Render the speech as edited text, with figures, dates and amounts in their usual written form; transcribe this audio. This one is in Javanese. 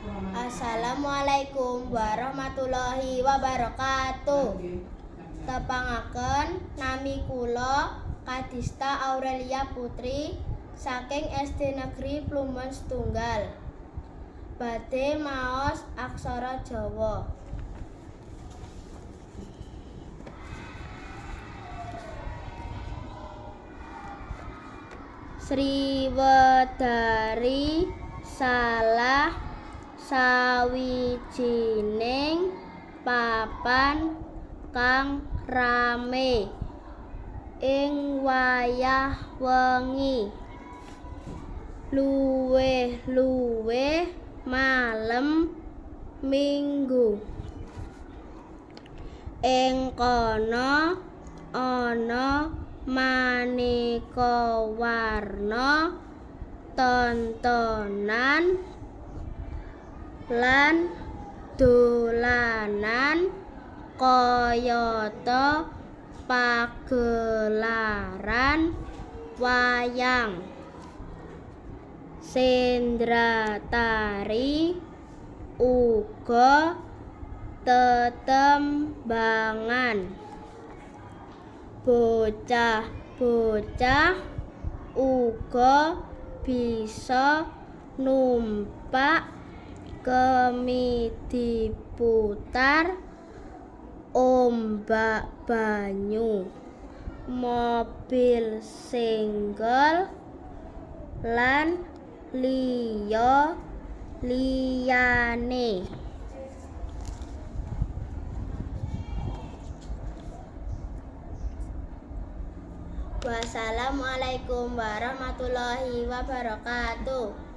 Assalamualaikum warahmatullahi wabarakatuh. Tepangaken nami kula Kadista Aurelia Putri saking SD Negeri Plumbon Setunggal. Badhe maos aksara Jawa. Sriwedari salah sawijining papan kang rame ing wayah wengi, luwih-luwih malem Minggu. Ing kana ana maneka warna tontonan lan dolanan kayata pagelaran wayang, sendratari uga tetembangan. Bocah-bocah uga bisa numpak kemidi putar, ombak banyu, mobil senggol lan liya-liyane. Wassalamualaikum warahmatullahi wabarakatuh.